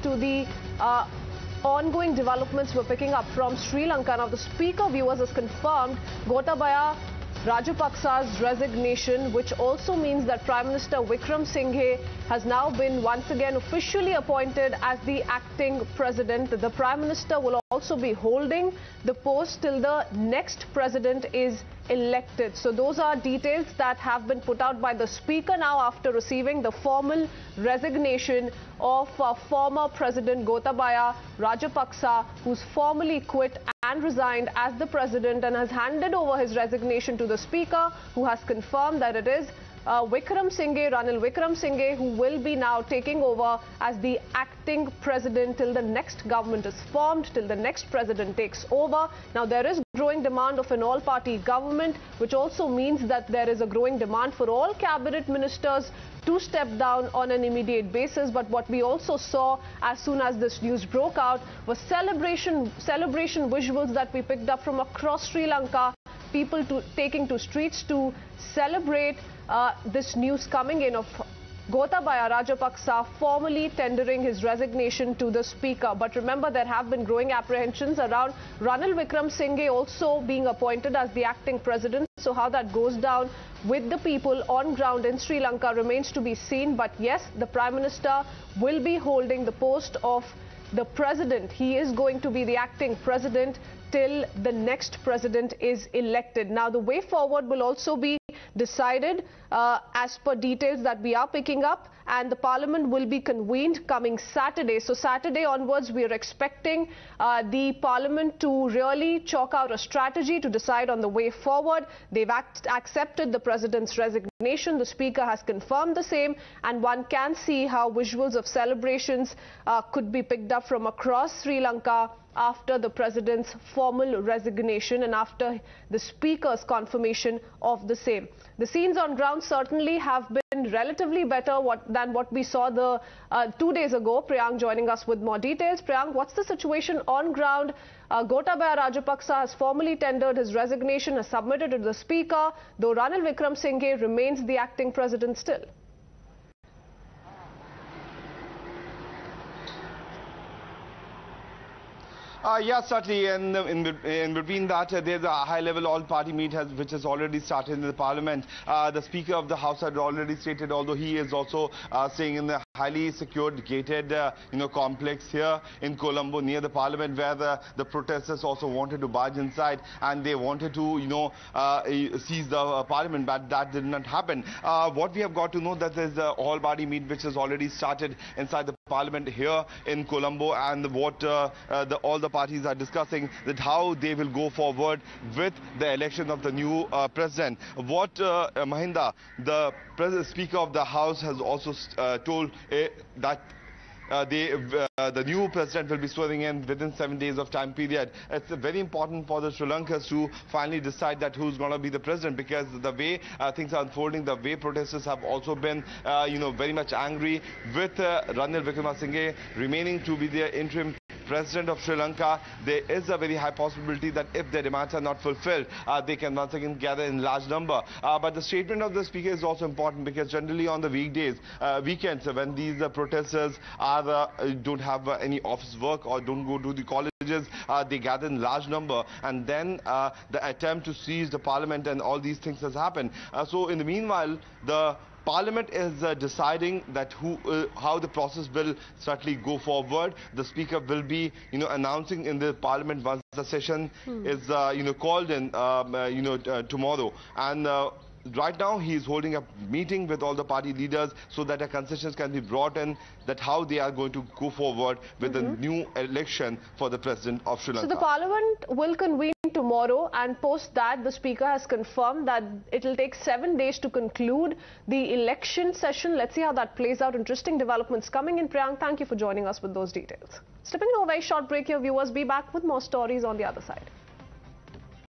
to the ongoing developments we're picking up from Sri Lanka. Now, the Speaker, viewers, has confirmed Gotabaya Rajapaksa's resignation, which also means that Prime Minister Wickremesinghe has now been once again officially appointed as the acting president. The Prime Minister will also be holding the post till the next president is elected. So those are details that have been put out by the Speaker now after receiving the formal resignation of former President Gotabaya Rajapaksa, who's formally quit and resigned as the president and has handed over his resignation to the Speaker, who has confirmed that it is Ranil Wickremesinghe, who will be now taking over as the acting president till the next government is formed, till the next president takes over. Now, there is growing demand of an all-party government, which also means that there is a growing demand for all cabinet ministers to step down on an immediate basis. But what we also saw as soon as this news broke out was celebration visuals that we picked up from across Sri Lanka, people taking to streets to celebrate this news coming in of Gotabaya Rajapaksa formally tendering his resignation to the Speaker. But remember, there have been growing apprehensions around Ranil Wickremesinghe also being appointed as the acting president. So how that goes down with the people on ground in Sri Lanka remains to be seen. But yes, the Prime Minister will be holding the post of the president. He is going to be the acting president till the next president is elected. Now, the way forward will also be decided as per details that we are picking up, and the Parliament will be convened coming Saturday. So Saturday onwards, we are expecting the Parliament to really chalk out a strategy to decide on the way forward. They've accepted the President's resignation. The Speaker has confirmed the same, and one can see how visuals of celebrations could be picked up from across Sri Lanka after the President's formal resignation and after the Speaker's confirmation of the same. The scenes on ground certainly have been relatively better than what we saw 2 days ago. Priyank joining us with more details. Priyank, what's the situation on ground? Gotabaya Rajapaksa has formally tendered his resignation, has submitted it to the Speaker, though Ranil Wickremesinghe remains the acting president still. Yes, certainly, and in between that, there's a high-level all-party meet which has already started in the Parliament. The Speaker of the House had already stated, although he is also staying in the highly secured, gated, complex here in Colombo near the Parliament, where the protesters also wanted to barge inside and they wanted to, seize the Parliament, but that did not happen. What we have got to know that there's an all-party meet which has already started inside the Parliament here in Colombo, and what all the parties are discussing that how they will go forward with the election of the new president. What Mahinda, the Speaker of the House, has also told that the new president will be swearing in within 7 days of time period. It's very important for the Sri Lankans to finally decide that who's going to be the president, because the way things are unfolding, the way protesters have also been, very much angry with Ranil Wickremesinghe remaining to be the interim President of Sri Lanka. There is a very high possibility that if their demands are not fulfilled, they can once again gather in large number. But the statement of the Speaker is also important, because generally on the weekdays, weekends, when these protesters don't have any office work or don't go to the colleges, they gather in large number, and then the attempt to seize the Parliament and all these things has happened. So in the meanwhile, the Parliament is deciding that how the process will certainly go forward. The Speaker will be, announcing in the Parliament once the session is, called in, tomorrow. And right now, he is holding a meeting with all the party leaders so that a concessions can be brought in, that how they are going to go forward with the new election for the President of Sri Lanka. So the Parliament will convene tomorrow, and post that, the Speaker has confirmed that it will take 7 days to conclude the election session. Let's see how that plays out. Interesting developments coming in. Priyank, thank you for joining us with those details. Slipping into a very short break here, viewers. Be back with more stories on the other side.